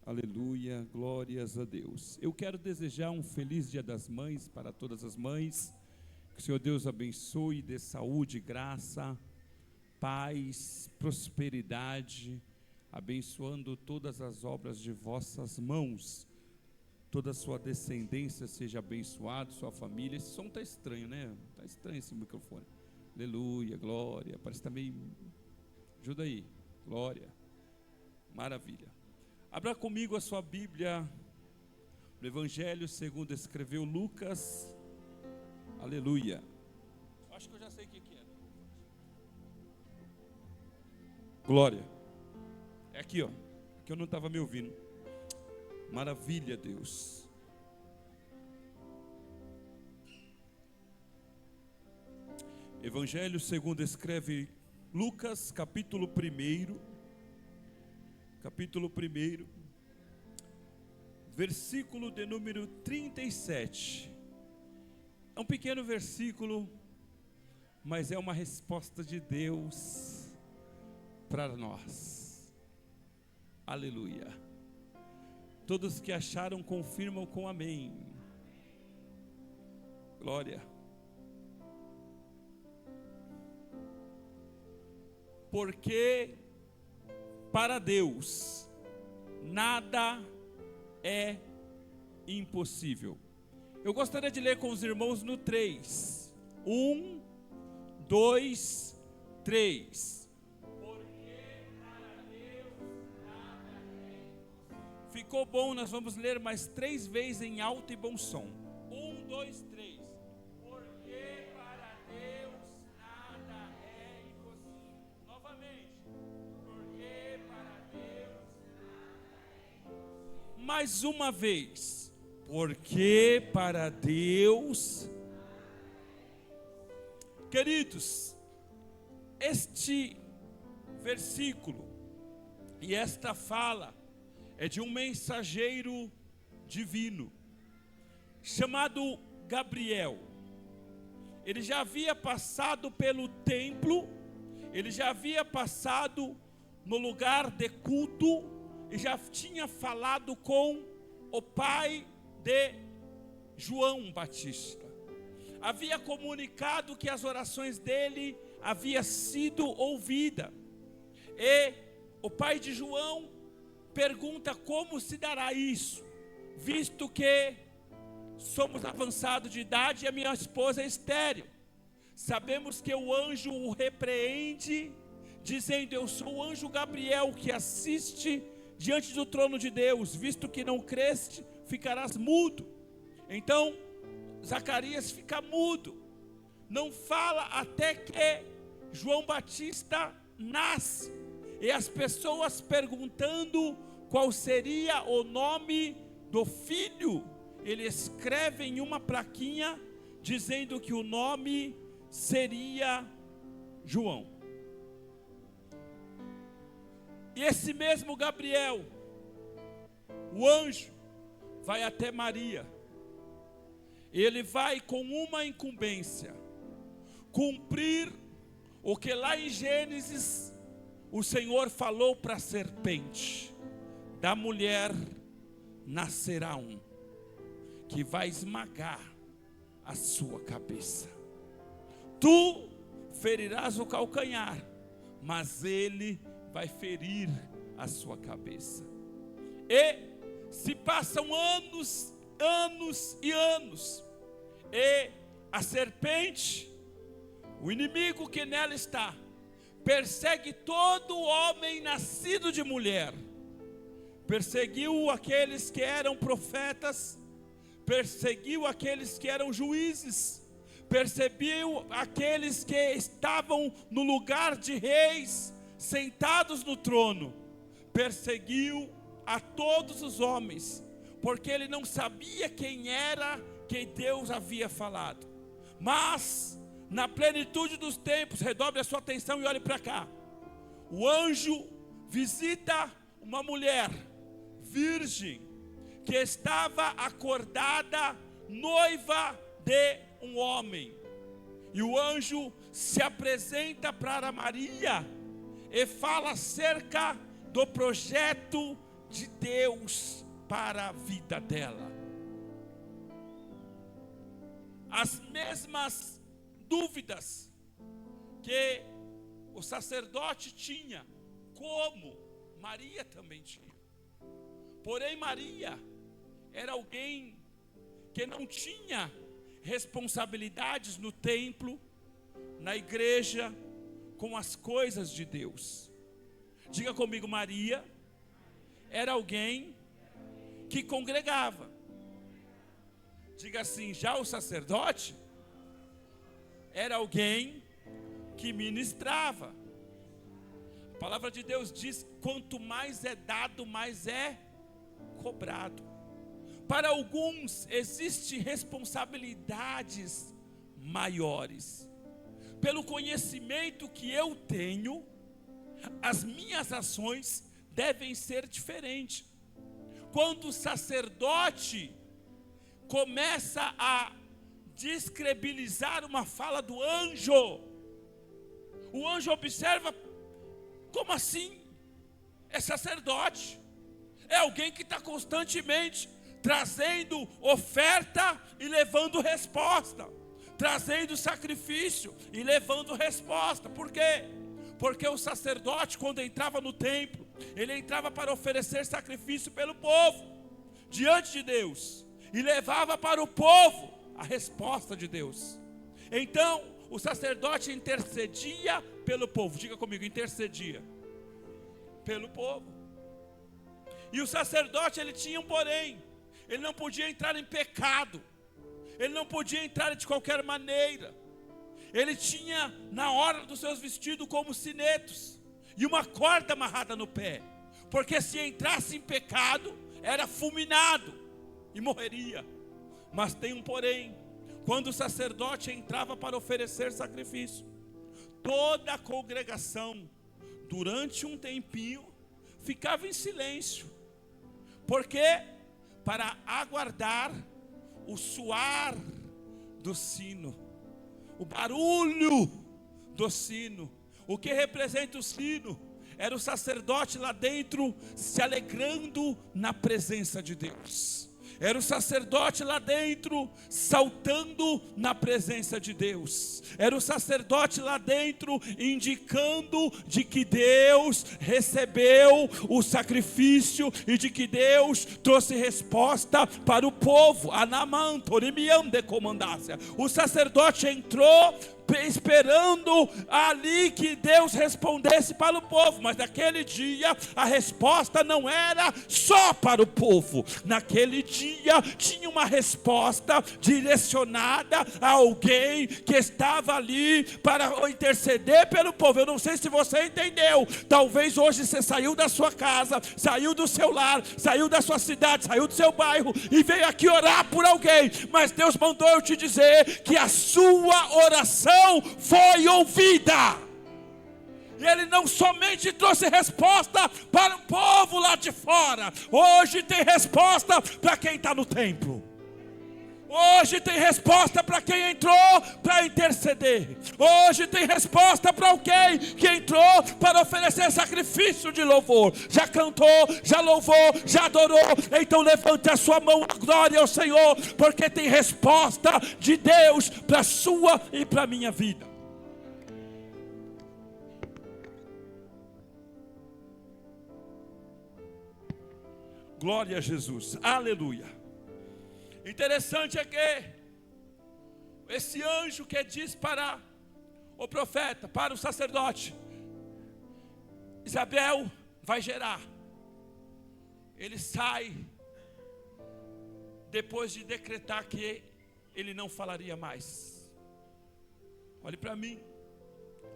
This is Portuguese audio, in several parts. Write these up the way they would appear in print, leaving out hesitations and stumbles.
Aleluia, glórias a Deus. Eu quero desejar um feliz Dia das Mães para todas as mães. Que o Senhor Deus abençoe, dê saúde, graça, paz, prosperidade, abençoando todas as obras de vossas mãos. Toda a sua descendência seja abençoada, sua família. Esse som está estranho, né? Está estranho esse microfone. Aleluia, glória. Parece que está meio... Ajuda aí, glória. Maravilha. Abra comigo a sua Bíblia, no Evangelho segundo escreveu Lucas. Aleluia. Acho que eu já sei o que é. Glória. É aqui, ó. Que eu não estava me ouvindo. Maravilha, Deus. Evangelho segundo escreve Lucas, capítulo 1. Capítulo 1, versículo de número 37. É um pequeno versículo, mas é uma resposta de Deus para nós. Aleluia. Todos que acharam, confirmam com amém. Glória. Porque para Deus nada é impossível. Eu gostaria de ler com os irmãos no 3. 1, 2, 3. Porque para Deus nada é impossível. Ficou bom, nós vamos ler mais 3 vezes em alto e bom som. 1, 2, 3. Porque para Deus nada é impossível. Novamente. Porque para Deus nada é impossível. Mais uma vez. Porque para Deus, queridos, este versículo e esta fala é de um mensageiro divino, chamado Gabriel. Ele já havia passado pelo templo, ele já havia passado no lugar de culto, e já tinha falado com o pai de João Batista. Havia comunicado que as orações dele haviam sido ouvidas. E o pai de João pergunta como se dará isso, visto que somos avançados de idade e a minha esposa é estéril. Sabemos que o anjo o repreende, dizendo: eu sou o anjo Gabriel que assiste diante do trono de Deus, visto que não creste, ficarás mudo. Então Zacarias fica mudo, não fala até que João Batista nasce, e as pessoas perguntando qual seria o nome do filho, ele escreve em uma plaquinha dizendo que o nome seria João. E esse mesmo Gabriel, o anjo, vai até Maria. Ele vai com uma incumbência: cumprir o que lá em Gênesis o Senhor falou para a serpente: da mulher nascerá um que vai esmagar a sua cabeça. Tu ferirás o calcanhar, mas ele vai ferir a sua cabeça. E se passam anos, anos e anos, e a serpente, o inimigo que nela está, persegue todo homem nascido de mulher. Perseguiu aqueles que eram profetas, perseguiu aqueles que eram juízes, perseguiu aqueles que estavam no lugar de reis, sentados no trono, perseguiu a todos os homens, porque ele não sabia quem era que Deus havia falado. Mas na plenitude dos tempos, redobre a sua atenção e olhe para cá. O anjo visita uma mulher virgem que estava acordada, noiva de um homem. E o anjo se apresenta para Maria e fala acerca do projeto de Deus para a vida dela. As mesmas dúvidas que o sacerdote tinha, como Maria também tinha. Porém, Maria era alguém que não tinha responsabilidades no templo, na igreja, com as coisas de Deus. Diga comigo, Maria era alguém que congregava. Diga assim, já o sacerdote era alguém que ministrava. A palavra de Deus diz: quanto mais é dado, mais é cobrado. Para alguns existem responsabilidades maiores. Pelo conhecimento que eu tenho, as minhas ações devem ser diferentes. Quando o sacerdote começa a descredibilizar uma fala do anjo, o anjo observa: como assim? É sacerdote, é alguém que está constantemente trazendo oferta e levando resposta, trazendo sacrifício e levando resposta. Por quê? Porque o sacerdote, quando entrava no templo, ele entrava para oferecer sacrifício pelo povo, diante de Deus, e levava para o povo a resposta de Deus. Então, o sacerdote intercedia pelo povo. Diga comigo, intercedia pelo povo. E o sacerdote, ele tinha um porém: ele não podia entrar em pecado, ele não podia entrar de qualquer maneira. Ele tinha na orla dos seus vestidos como sinetos e uma corda amarrada no pé, porque se entrasse em pecado, era fulminado e morreria. Mas tem um porém: quando o sacerdote entrava para oferecer sacrifício, toda a congregação, durante um tempinho, ficava em silêncio. Por quê? Para aguardar o soar do sino, o barulho do sino. O que representa o sino? Era o sacerdote lá dentro se alegrando na presença de Deus. Era o sacerdote lá dentro saltando na presença de Deus. Era o sacerdote lá dentro indicando de que Deus recebeu o sacrifício e de que Deus trouxe resposta para o povo. O sacerdote entrou esperando ali que Deus respondesse para o povo, mas naquele dia a resposta não era só para o povo. Naquele dia tinha uma resposta direcionada a alguém que estava ali para interceder pelo povo. Eu não sei se você entendeu. Talvez hoje você saiu da sua casa, saiu do seu lar, saiu da sua cidade, saiu do seu bairro e veio aqui orar por alguém, mas Deus mandou eu te dizer que a sua oração foi ouvida. E Ele não somente trouxe resposta para o povo lá de fora. Hoje tem resposta para quem está no templo. Hoje tem resposta para quem entrou para interceder. Hoje tem resposta para alguém que entrou para oferecer sacrifício de louvor. Já cantou, já louvou, já adorou. Então levante a sua mão, a glória ao Senhor, porque tem resposta de Deus para a sua e para a minha vida. Glória a Jesus, aleluia. Interessante é que esse anjo que diz para o profeta, para o sacerdote: Isabel vai gerar. Ele sai depois de decretar que ele não falaria mais. Olhe para mim.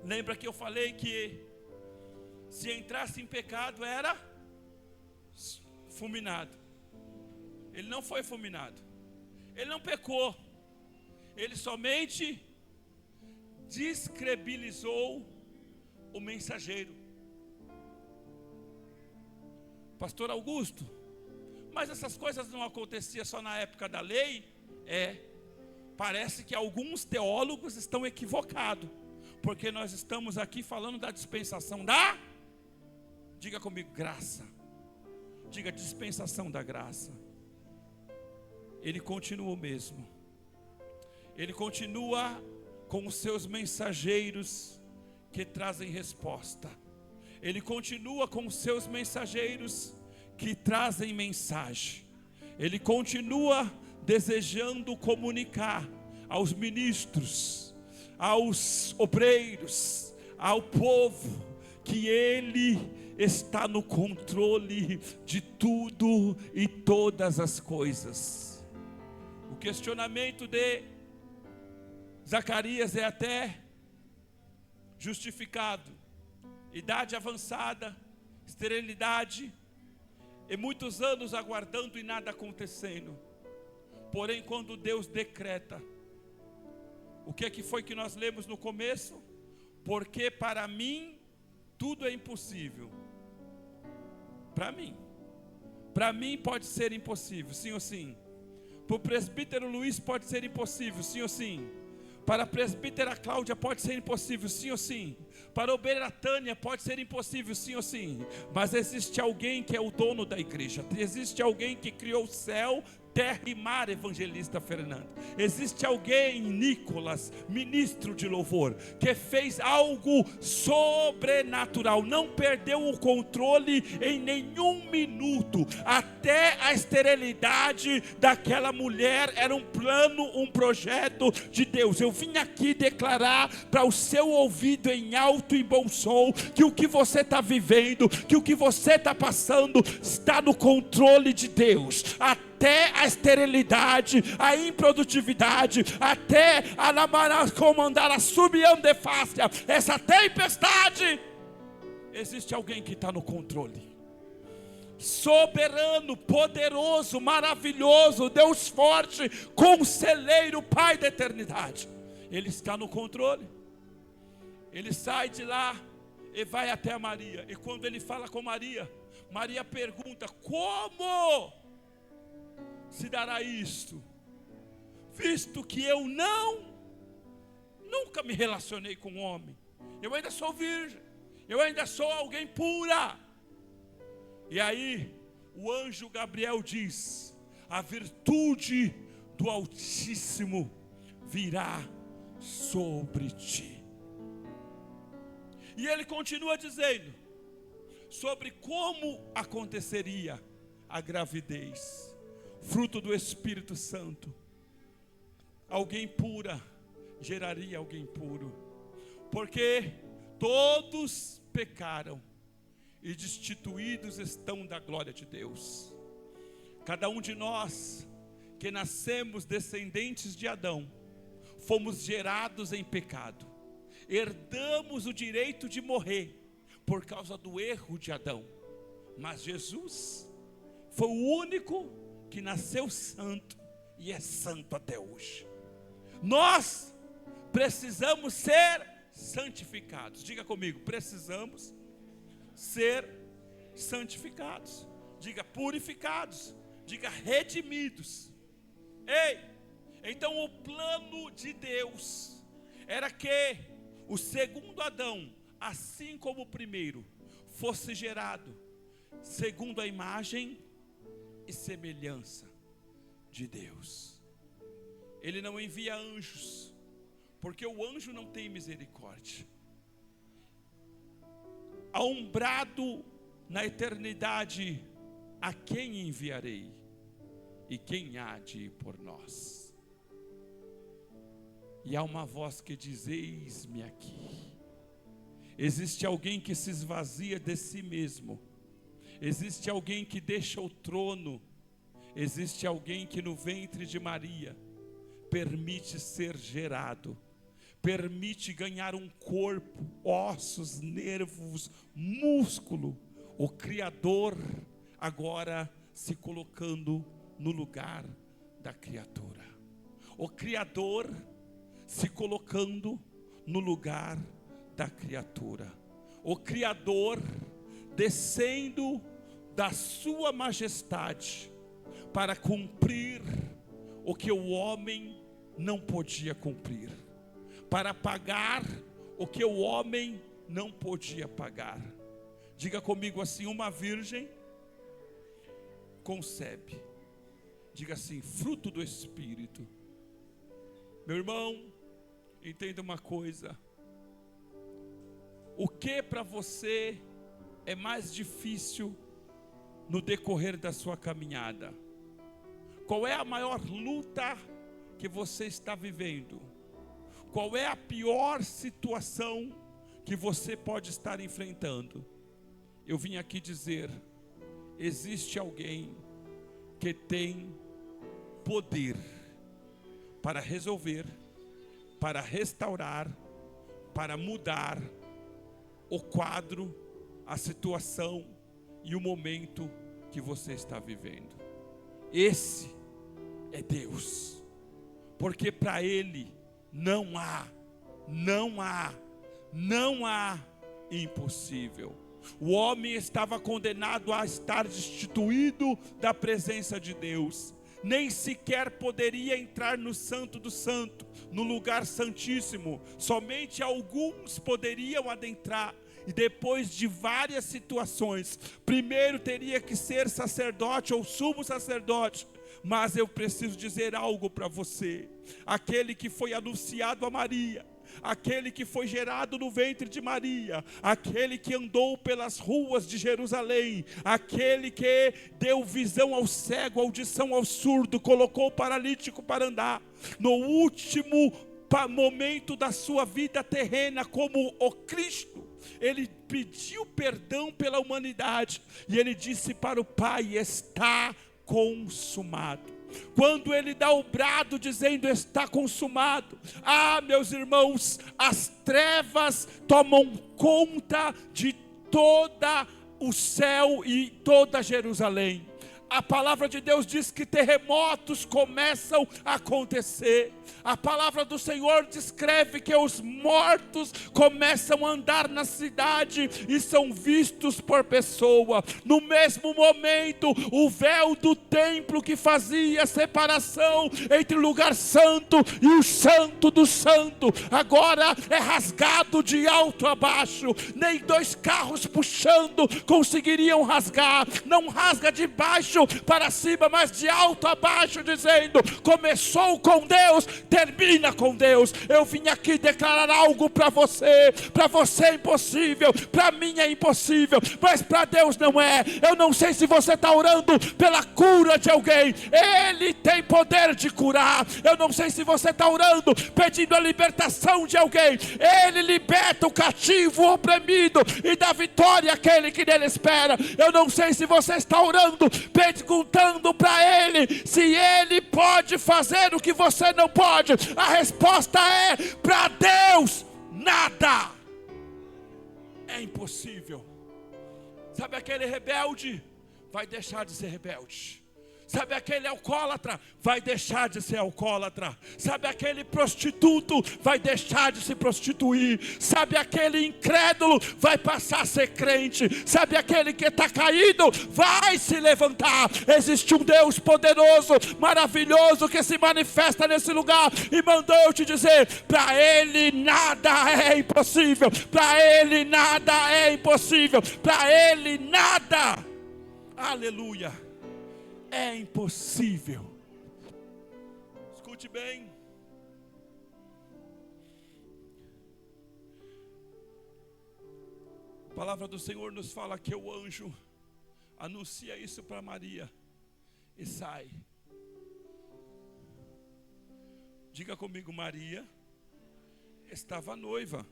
Lembra que eu falei que se entrasse em pecado era fulminado. Ele não foi fulminado. Ele não pecou. Ele somente descredibilizou o mensageiro. Pastor Augusto, mas essas coisas não aconteciam só na época da lei? Parece que alguns teólogos estão equivocados, porque nós estamos aqui falando da dispensação da, diga comigo, graça. Diga: dispensação da graça. Ele continua o mesmo. Ele continua com os seus mensageiros que trazem resposta. Ele continua com os seus mensageiros que trazem mensagem. Ele continua desejando comunicar aos ministros, aos obreiros, ao povo, que Ele está no controle de tudo e todas as coisas. O questionamento de Zacarias é até justificado. Idade avançada, esterilidade, e muitos anos aguardando e nada acontecendo. Porém, quando Deus decreta, o que é que foi que nós lemos no começo? Porque para mim tudo é impossível. Para mim pode ser impossível, sim ou sim. Para o presbítero Luiz pode ser impossível, sim ou sim. Para a presbítera Cláudia pode ser impossível, sim ou sim. Para a obreira Tânia pode ser impossível, sim ou sim. Mas existe alguém que é o dono da igreja. Existe alguém que criou o céu, terra e mar, evangelista Fernando. Existe alguém, Nicolas, ministro de louvor, que fez algo sobrenatural, não perdeu o controle em nenhum minuto. Até a esterilidade daquela mulher era um plano, um projeto de Deus. Eu vim aqui declarar para o seu ouvido em alto e bom som, que o que você está vivendo, que o que você está passando, está no controle de Deus. Até a esterilidade, a improdutividade, até a namarás comandar a subiandefácia, essa tempestade, existe alguém que está no controle. Soberano, poderoso, maravilhoso, Deus forte, conselheiro, Pai da eternidade. Ele está no controle. Ele sai de lá e vai até a Maria. E quando ele fala com Maria, Maria pergunta: como se dará isto, visto que eu nunca me relacionei com homem, eu ainda sou virgem, eu ainda sou alguém pura. E aí o anjo Gabriel diz: a virtude do Altíssimo virá sobre ti. E ele continua dizendo sobre como aconteceria a gravidez, fruto do Espírito Santo. Alguém pura geraria alguém puro, porque todos pecaram e destituídos estão da glória de Deus. Cada um de nós que nascemos descendentes de Adão, fomos gerados em pecado, herdamos o direito de morrer por causa do erro de Adão. Mas Jesus foi o único que nasceu santo e é santo até hoje. Nós precisamos ser santificados. Diga comigo: precisamos ser santificados. Diga: purificados. Diga: redimidos. Ei, então o plano de Deus era que o segundo Adão, assim como o primeiro, fosse gerado segundo a imagem e semelhança de Deus. Ele não envia anjos, porque o anjo não tem misericórdia. Aumbrado na eternidade, a quem enviarei? E quem há de ir por nós? E há uma voz que diz: eis-me aqui. Existe alguém que se esvazia de si mesmo. Existe alguém que deixa o trono. Existe alguém que no ventre de Maria permite ser gerado, permite ganhar um corpo, ossos, nervos, músculo. O Criador agora se colocando no lugar da criatura. O Criador se colocando no lugar da criatura. O Criador descendo da sua majestade para cumprir o que o homem não podia cumprir, para pagar o que o homem não podia pagar. Diga comigo assim: uma virgem concebe. Diga assim: fruto do Espírito. Meu irmão, entenda uma coisa. O que para você é mais difícil no decorrer da sua caminhada? Qual é a maior luta que você está vivendo? Qual é a pior situação que você pode estar enfrentando? Eu vim aqui dizer: existe alguém que tem poder para resolver, para restaurar, para mudar o quadro, a situação e o momento que você está vivendo. Esse é Deus, porque para Ele não há impossível. O homem estava condenado a estar destituído da presença de Deus. Nem sequer poderia entrar no Santo do Santo, no lugar santíssimo. Somente alguns poderiam adentrar. E depois de várias situações, primeiro teria que ser sacerdote ou sumo sacerdote. Mas eu preciso dizer algo para você. Aquele que foi anunciado a Maria, aquele que foi gerado no ventre de Maria, aquele que andou pelas ruas de Jerusalém, aquele que deu visão ao cego, audição ao surdo, colocou o paralítico para andar, no último momento da sua vida terrena como o Cristo, ele pediu perdão pela humanidade, e ele disse para o Pai: está consumado. Quando ele dá o brado dizendo está consumado, meus irmãos, as trevas tomam conta de toda o céu e toda Jerusalém. A palavra de Deus diz que terremotos começam a acontecer. A palavra do Senhor descreve que os mortos começam a andar na cidade e são vistos por pessoa. No mesmo momento, o véu do templo que fazia separação entre o lugar santo e o santo do santo, agora é rasgado de alto a baixo. Nem dois carros puxando conseguiriam rasgar. Não rasga de baixo para cima, mas de alto a baixo, dizendo: começou com Deus, termina com Deus. Eu vim aqui declarar algo para você. Para você é impossível, para mim é impossível, mas para Deus não é. Eu não sei se você está orando pela cura de alguém, Ele tem poder de curar. Eu não sei se você está orando pedindo a libertação de alguém, Ele liberta o cativo, o oprimido, e dá vitória àquele que nele espera. Eu não sei se você está orando perguntando para Ele se Ele pode fazer o que você não pode. A resposta é: para Deus nada é impossível. Sabe aquele rebelde? Vai deixar de ser rebelde. Sabe aquele alcoólatra? Vai deixar de ser alcoólatra. Sabe aquele prostituto? Vai deixar de se prostituir. Sabe aquele incrédulo? Vai passar a ser crente. Sabe aquele que está caído? Vai se levantar. Existe um Deus poderoso, maravilhoso, que se manifesta nesse lugar e mandou eu te dizer: para Ele nada é impossível. Para Ele nada é impossível. Para Ele nada, aleluia, é impossível. Escute bem. A palavra do Senhor nos fala que o anjo anuncia isso para Maria e sai. Diga comigo: Maria estava noiva.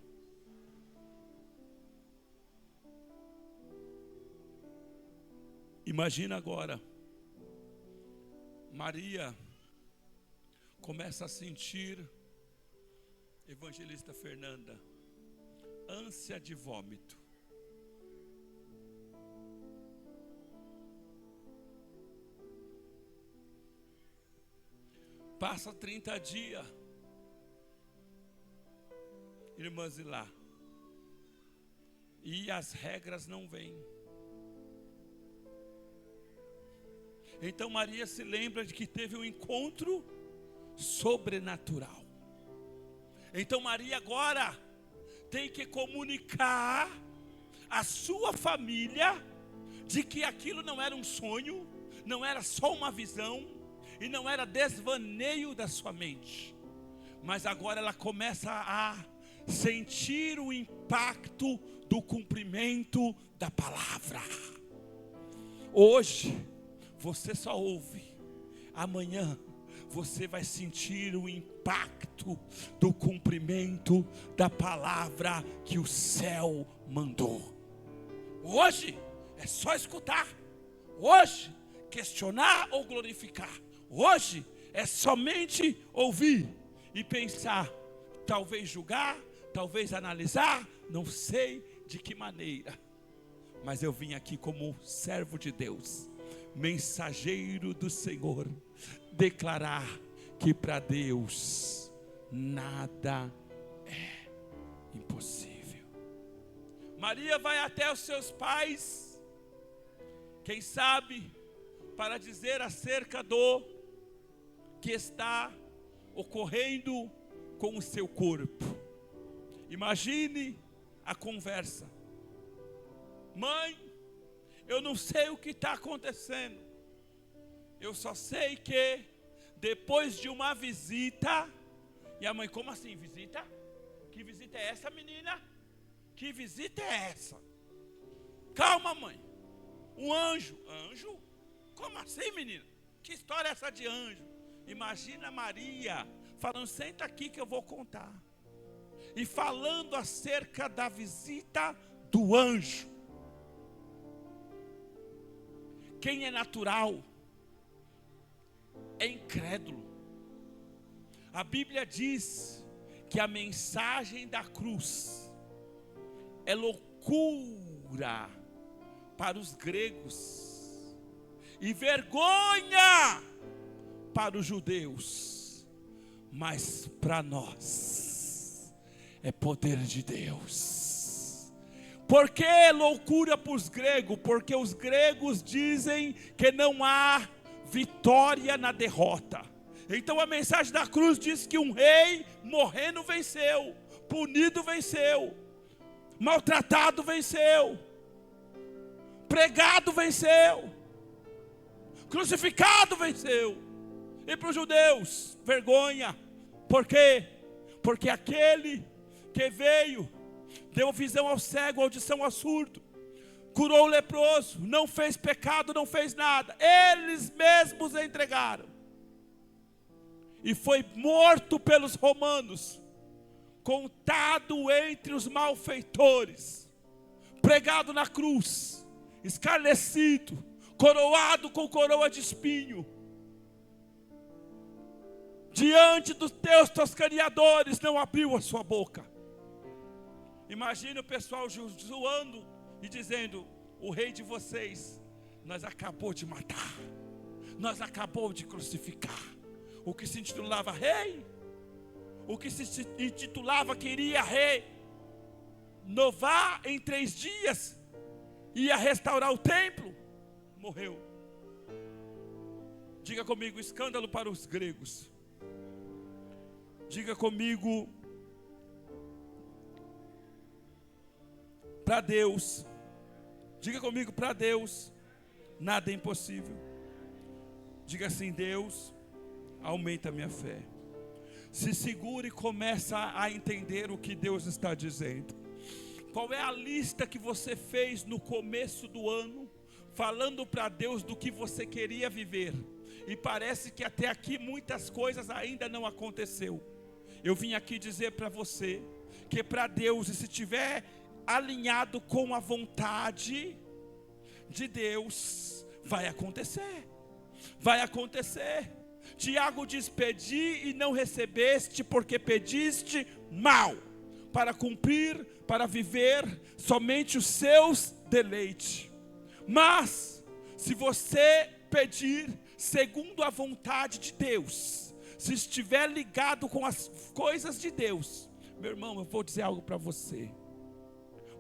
Imagina agora, Maria começa a sentir, evangelista Fernanda, ânsia de vômito. Passa 30 dias, irmãs, e lá, e as regras não vêm. Então Maria se lembra de que teve um encontro sobrenatural. Então Maria agora tem que comunicar à sua família de que aquilo não era um sonho, não era só uma visão, e não era desvaneio da sua mente, mas agora ela começa a sentir o impacto do cumprimento da palavra. Hoje, você só ouve, amanhã, você vai sentir o impacto do cumprimento da palavra que o céu mandou. Hoje, é só escutar. Hoje, questionar ou glorificar. Hoje, é somente ouvir e pensar, talvez julgar, talvez analisar, não sei de que maneira, mas eu vim aqui como servo de Deus, mensageiro do Senhor, declarar que para Deus nada é impossível. Maria vai até os seus pais, quem sabe, para dizer acerca do que está ocorrendo com o seu corpo. Imagine a conversa: mãe, eu não sei o que está acontecendo, eu só sei que depois de uma visita. E a mãe: como assim visita? Que visita é essa, menina? Que visita é essa? Calma, mãe. Um anjo. Anjo? Como assim, menina? Que história é essa de anjo? Imagina Maria falando: senta aqui que eu vou contar. E falando acerca da visita do anjo. Quem é natural é incrédulo. A Bíblia diz que a mensagem da cruz é loucura para os gregos e vergonha para os judeus, mas para nós é poder de Deus. Por que loucura para os gregos? Porque os gregos dizem que não há vitória na derrota. Então a mensagem da cruz diz que um rei morrendo venceu, punido venceu, maltratado venceu, pregado venceu, crucificado venceu. E para os judeus, vergonha. Por quê? Porque aquele que veio, deu visão ao cego, audição ao surdo, curou o leproso, não fez pecado, não fez nada, eles mesmos entregaram, e foi morto pelos romanos, contado entre os malfeitores, pregado na cruz, escarnecido, coroado com coroa de espinho, diante dos teus toscaneadores, não abriu a sua boca. Imagina o pessoal zoando e dizendo: o rei de vocês, nós acabou de matar, nós acabou de crucificar. O que se intitulava rei, o que se intitulava que iria renovar em 3 dias, ia restaurar o templo, morreu. Diga comigo: escândalo para os gregos. Diga comigo: para Deus. Diga comigo: para Deus nada é impossível. Diga assim: Deus, aumenta a minha fé. Se segure e começa a entender o que Deus está dizendo. Qual é a lista que você fez no começo do ano, falando para Deus do que você queria viver? E parece que até aqui muitas coisas ainda não aconteceu. Eu vim aqui dizer para você que para Deus, e se estiver alinhado com a vontade de Deus, vai acontecer. Vai acontecer. Tiago diz: pedi e não recebeste, porque pediste mal, para cumprir, para viver somente os seus deleites. Mas, se você pedir segundo a vontade de Deus, se estiver ligado com as coisas de Deus, meu irmão, eu vou dizer algo para você.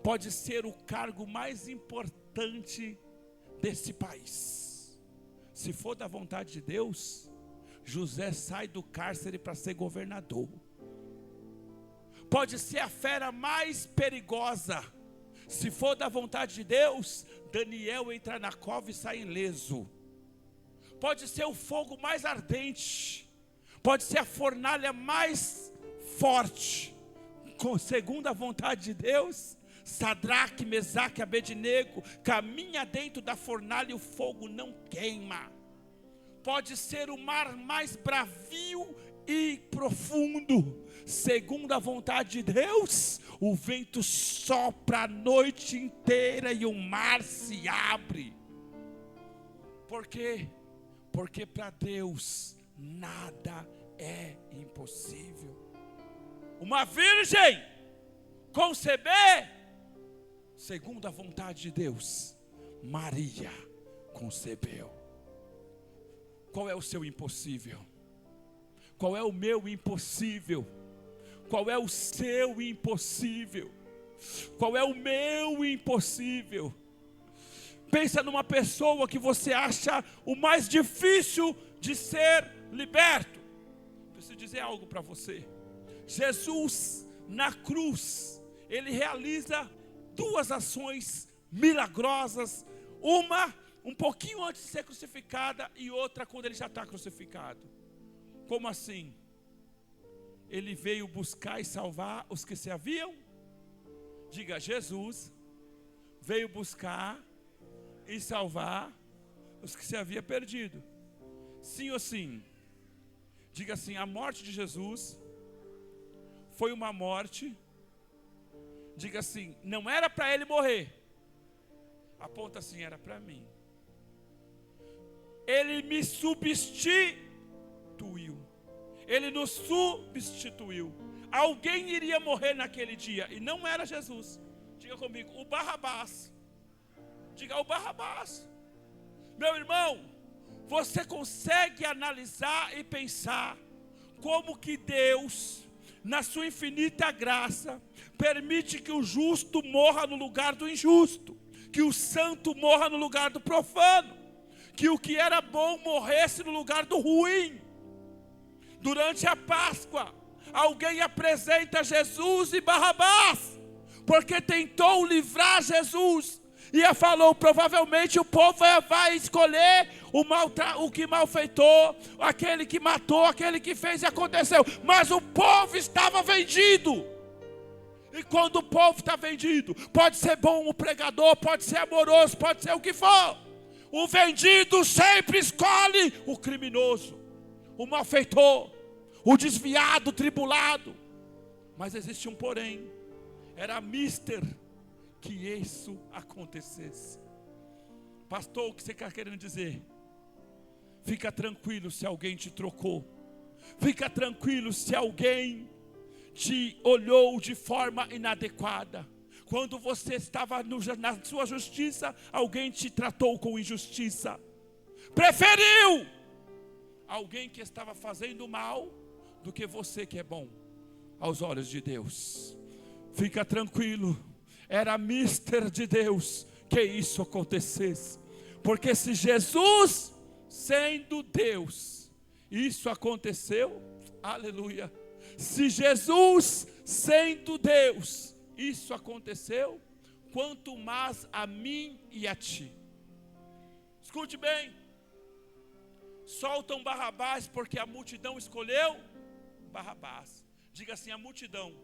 Pode ser o cargo mais importante desse país. Se for da vontade de Deus, José sai do cárcere para ser governador. Pode ser a fera mais perigosa. Se for da vontade de Deus, Daniel entra na cova e sai ileso. pode ser o fogo mais ardente, pode ser a fornalha mais forte, segundo a vontade de Deus. Sadraque, Mesaque e Abednego caminha dentro da fornalha e o fogo não queima. Pode ser o mar mais bravio e profundo, segundo a vontade de Deus, o vento sopra a noite inteira e o mar se abre. Por quê? Porque para Deus nada é impossível. Uma virgem conceber, segundo a vontade de Deus, Maria concebeu. Qual é o seu impossível? Qual é o meu impossível? Qual é o seu impossível? Qual é o meu impossível? Pensa numa pessoa que você acha o mais difícil de ser liberto. Preciso dizer algo para você. Jesus na cruz, ele realiza duas ações milagrosas. Uma um pouquinho antes de ser crucificada e outra quando ele já está crucificado. Como assim? Ele veio buscar e salvar os que se haviam. Diga, Jesus veio buscar e salvar os que se havia perdido. Sim ou sim? Diga assim, a morte de Jesus foi uma morte. Diga assim, não era para ele morrer. Aponta assim, era para mim. Ele me substituiu. Ele nos substituiu. Alguém iria morrer naquele dia e não era Jesus. Diga comigo, o Barrabás. Diga, o Barrabás. Meu irmão, você consegue analisar e pensar como que Deus, na sua infinita graça, permite que o justo morra no lugar do injusto, que o santo morra no lugar do profano, que o que era bom morresse no lugar do ruim. Durante a Páscoa, alguém apresenta Jesus e Barrabás, porque tentou livrar Jesus, e falou, provavelmente o povo vai escolher o que malfeitou, aquele que matou, aquele que fez e aconteceu, mas o povo estava vendido. E quando o povo está vendido, pode ser bom o pregador, pode ser amoroso, pode ser o que for, o vendido sempre escolhe o criminoso, o malfeitor, o desviado, o tribulado. Mas existe um porém, era mister que isso acontecesse. Pastor, o que você está querendo dizer? Fica tranquilo se alguém te trocou. Fica tranquilo se alguém te olhou de forma inadequada. Quando você estava na sua justiça, alguém te tratou com injustiça. Preferiu alguém que estava fazendo mal do que você que é bom aos olhos de Deus. Fica tranquilo. Era mister de Deus que isso acontecesse. Porque se Jesus, sendo Deus, isso aconteceu, aleluia. Se Jesus, sendo Deus, isso aconteceu, quanto mais a mim e a ti. Escute bem. Soltam Barrabás porque a multidão escolheu Barrabás. Diga assim, a multidão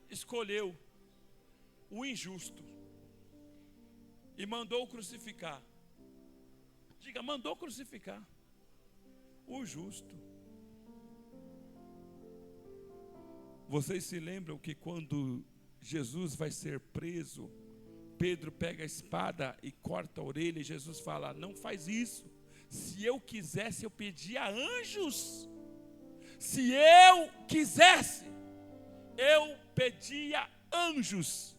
escolheu o injusto e mandou crucificar. Diga, mandou crucificar o justo. Vocês se lembram que quando Jesus vai ser preso, Pedro pega a espada e corta a orelha, e Jesus fala, não faz isso. Se eu quisesse, eu pedia anjos. Se eu quisesse, eu pedia anjos.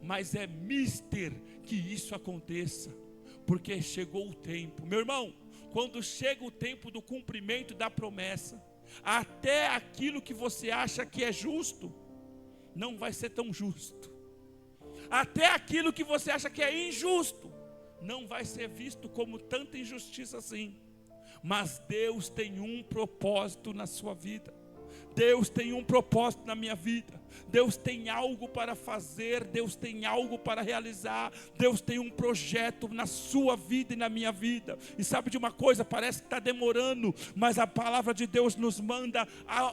Mas é mister que isso aconteça, porque chegou o tempo. Meu irmão, quando chega o tempo do cumprimento da promessa, até aquilo que você acha que é justo, não vai ser tão justo. Até aquilo que você acha que é injusto, não vai ser visto como tanta injustiça assim. Mas Deus tem um propósito na sua vida. Deus tem um propósito na minha vida. Deus tem algo para fazer, Deus tem algo para realizar, Deus tem um projeto na sua vida e na minha vida. E sabe de uma coisa, parece que está demorando, mas a palavra de Deus nos manda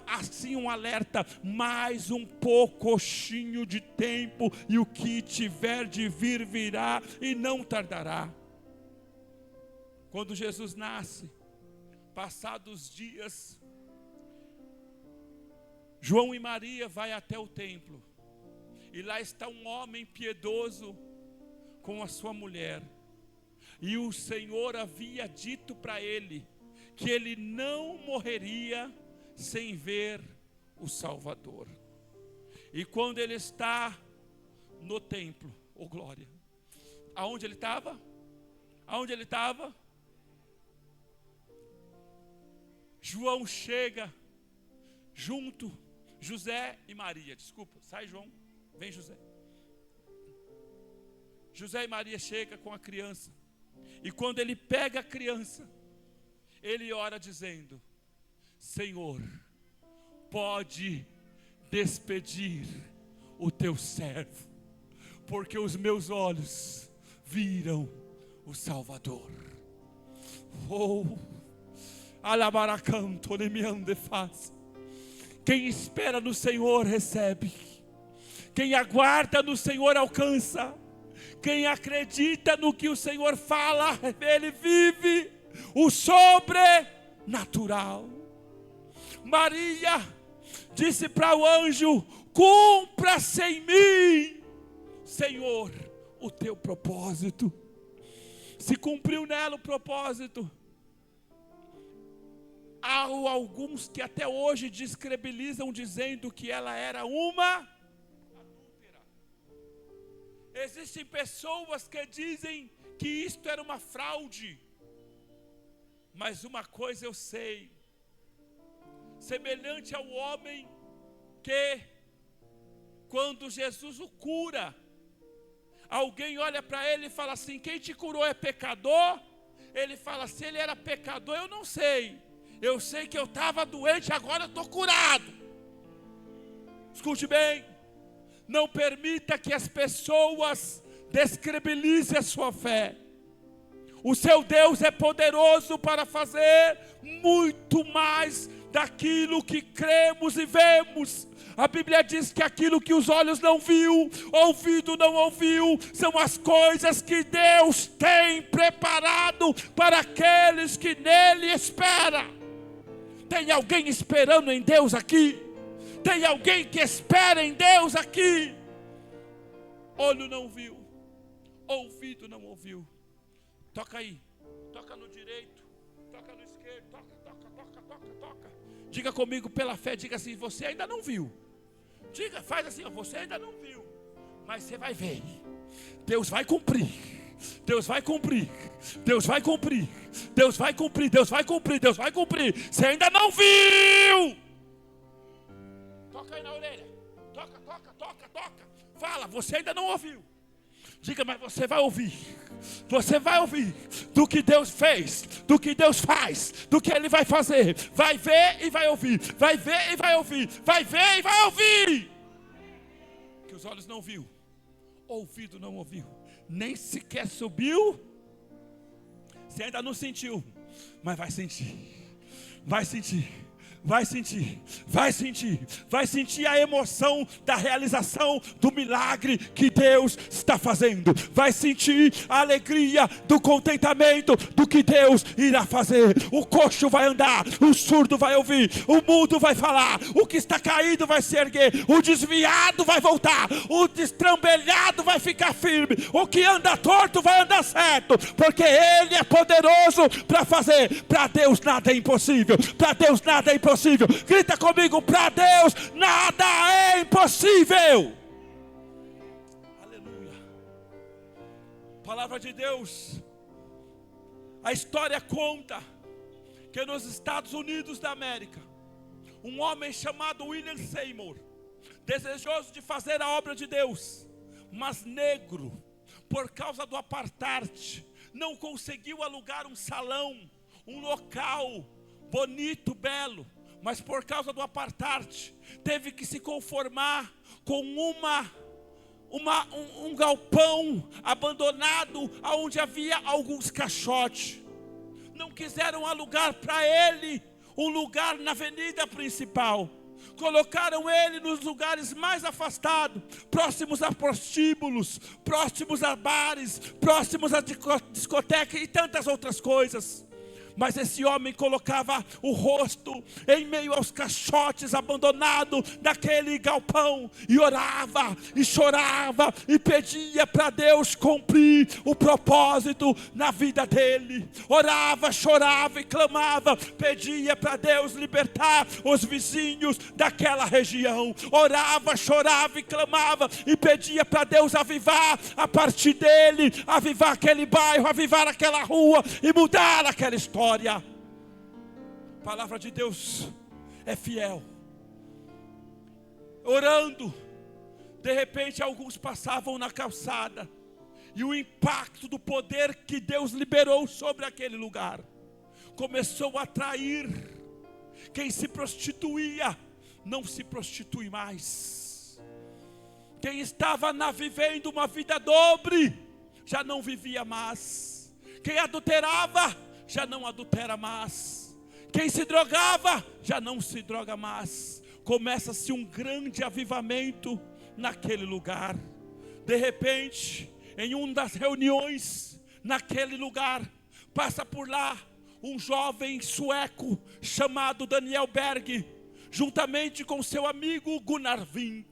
assim um alerta: mais um pouquinho de tempo, e o que tiver de vir, virá e não tardará. Quando Jesus nasce, passados dias, João e Maria vai até o templo, e lá está um homem piedoso com a sua mulher, e o Senhor havia dito para ele que ele não morreria sem ver o Salvador. E quando ele está no templo, oh glória, aonde ele estava? Aonde ele estava? João chega junto, José e Maria, desculpa, sai João, vem José. José e Maria chegam com a criança, e quando ele pega a criança, ele ora dizendo: Senhor, pode despedir o teu servo, porque os meus olhos viram o Salvador. Oh, alabaracanto ne me ande faz. Quem espera no Senhor recebe. Quem aguarda no Senhor alcança. Quem acredita no que o Senhor fala, ele vive o sobrenatural. Maria disse para o anjo: cumpra-se em mim, Senhor, o teu propósito. Se cumpriu nela o propósito. Há alguns que até hoje descredibilizam, dizendo que ela era uma adúltera. Existem pessoas que dizem que isto era uma fraude. Mas uma coisa eu sei: semelhante ao homem que, quando Jesus o cura, alguém olha para ele e fala assim: quem te curou é pecador? Ele fala: se ele era pecador, eu não sei. Eu sei que eu estava doente, agora eu estou curado. Escute bem: não permita que as pessoas descredibilizem a sua fé. O seu Deus é poderoso para fazer muito mais daquilo que cremos e vemos. A Bíblia diz que aquilo que os olhos não viu, ouvido não ouviu, são as coisas que Deus tem preparado para aqueles que nele esperam. Tem alguém esperando em Deus aqui? Tem alguém que espera em Deus aqui? Olho não viu, ouvido não ouviu. Toca aí, toca no direito, toca no esquerdo, toca. Diga comigo pela fé, diga assim: você ainda não viu. Diga, faz assim: você ainda não viu, mas você vai ver. Deus vai cumprir. Deus vai cumprir. Deus vai cumprir. Deus vai cumprir. Deus vai cumprir. Deus vai cumprir. Você ainda não viu. Toca aí na orelha. Toca. Fala, você ainda não ouviu. Diga, mas você vai ouvir. Você vai ouvir do que Deus fez, do que Deus faz, do que Ele vai fazer. Vai ver e vai ouvir. Vai ver e vai ouvir. Vai ver e vai ouvir. Que os olhos não viu, ouvido não ouviu, nem sequer subiu. Você ainda não sentiu, mas vai sentir. Vai sentir. Vai sentir, vai sentir, vai sentir a emoção da realização do milagre que Deus está fazendo. Vai sentir a alegria do contentamento do que Deus irá fazer. O coxo vai andar, o surdo vai ouvir, o mudo vai falar, o que está caído vai se erguer, o desviado vai voltar, o destrambelhado vai ficar firme, o que anda torto vai andar certo, porque Ele é poderoso para fazer. Para Deus nada é impossível, para Deus nada é impossível. Grita comigo: para Deus nada é impossível. Aleluia. Palavra de Deus. A história conta que nos Estados Unidos da América, um homem chamado William Seymour, desejoso de fazer a obra de Deus, mas negro, por causa do apartheid, não conseguiu alugar um salão, um local bonito, belo, mas por causa do apartheid, teve que se conformar com um galpão abandonado, onde havia alguns caixotes. Não quiseram alugar para ele um lugar na avenida principal. Colocaram ele nos lugares mais afastados, próximos a prostíbulos, próximos a bares, próximos a discotecas e tantas outras coisas. Mas esse homem colocava o rosto em meio aos caixotes abandonados daquele galpão, e orava, e chorava, e pedia para Deus cumprir o propósito na vida dele. Orava, chorava e clamava, pedia para Deus libertar os vizinhos daquela região. Orava, chorava e clamava, e pedia para Deus avivar a partir dele, avivar aquele bairro, avivar aquela rua e mudar aquela história. A palavra de Deus é fiel. Orando, de repente alguns passavam na calçada, e o impacto do poder que Deus liberou sobre aquele lugar começou a atrair. Quem se prostituía não se prostitui mais. Quem estava vivendo uma vida dobre já não vivia mais. Quem adulterava já não adultera mais. Quem se drogava já não se droga mais. Começa-se um grande avivamento naquele lugar. De repente, em uma das reuniões naquele lugar, passa por lá um jovem sueco chamado Daniel Berg, juntamente com seu amigo Gunnar Ving.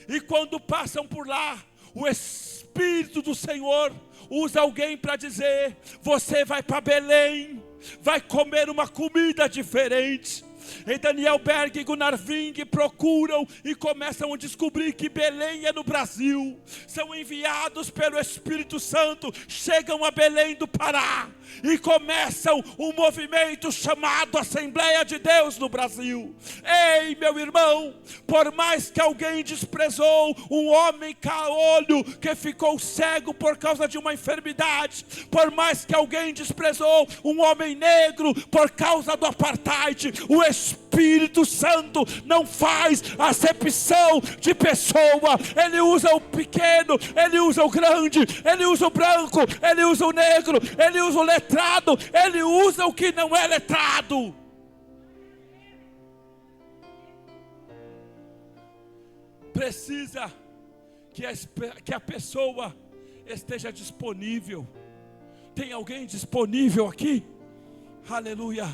E quando passam por lá, o Espírito do Senhor usa alguém para dizer: você vai para Belém, vai comer uma comida diferente. E Daniel Berg e Gunnar Ving procuram e começam a descobrir que Belém é no Brasil. São enviados pelo Espírito Santo, chegam a Belém do Pará e começam um movimento chamado Assembleia de Deus no Brasil. Ei, meu irmão, por mais que alguém desprezou um homem caolho que ficou cego por causa de uma enfermidade, por mais que alguém desprezou um homem negro por causa do apartheid, o Espírito Santo não faz acepção de pessoa. Ele usa o pequeno, ele usa o grande, ele usa o branco, ele usa o negro, ele usa o letrado, ele usa o que não é letrado. Precisa que a pessoa esteja disponível. Tem alguém disponível aqui? Aleluia.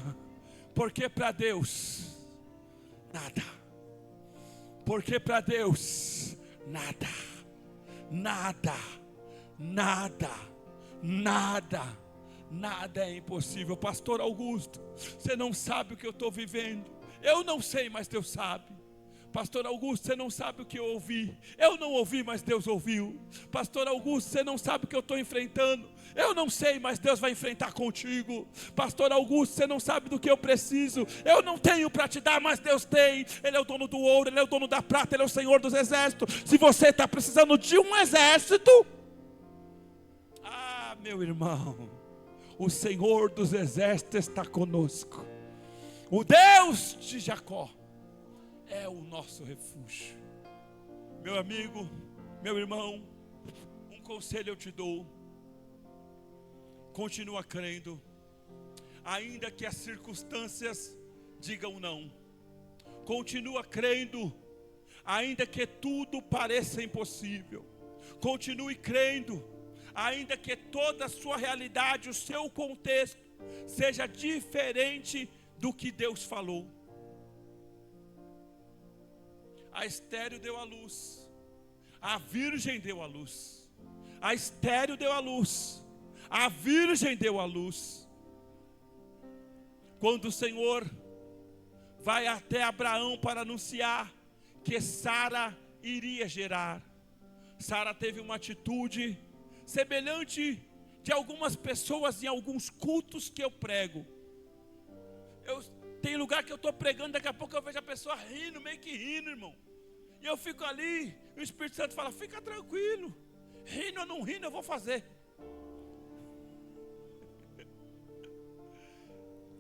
Porque para Deus, nada. Porque para Deus, nada. Nada. Nada. Nada. Nada é impossível. Pastor Augusto, você não sabe o que eu estou vivendo. Eu não sei, mas Deus sabe. Pastor Augusto, você não sabe o que eu ouvi. Eu não ouvi, mas Deus ouviu. Pastor Augusto, você não sabe o que eu estou enfrentando. Eu não sei, mas Deus vai enfrentar contigo. Pastor Augusto, você não sabe do que eu preciso. Eu não tenho para te dar, mas Deus tem. Ele é o dono do ouro, Ele é o dono da prata, Ele é o Senhor dos exércitos. Se você está precisando de um exército, meu irmão, o Senhor dos exércitos está conosco. O Deus de Jacó é o nosso refúgio. Meu amigo, meu irmão, um conselho eu te dou: continua crendo, ainda que as circunstâncias digam não. Continua crendo, ainda que tudo pareça impossível. Continue crendo, ainda que toda a sua realidade, o seu contexto seja diferente do que Deus falou. A estéril deu à luz, a virgem deu à luz. A estéril deu à luz, a virgem deu à luz. Quando o Senhor vai até Abraão para anunciar que Sara iria gerar, Sara teve uma atitude semelhante de algumas pessoas em alguns cultos que eu prego. Tem lugar que eu estou pregando, daqui a pouco eu vejo a pessoa rindo, meio que rindo, irmão. E eu fico ali, e o Espírito Santo fala: fica tranquilo, rindo ou não rindo, eu vou fazer.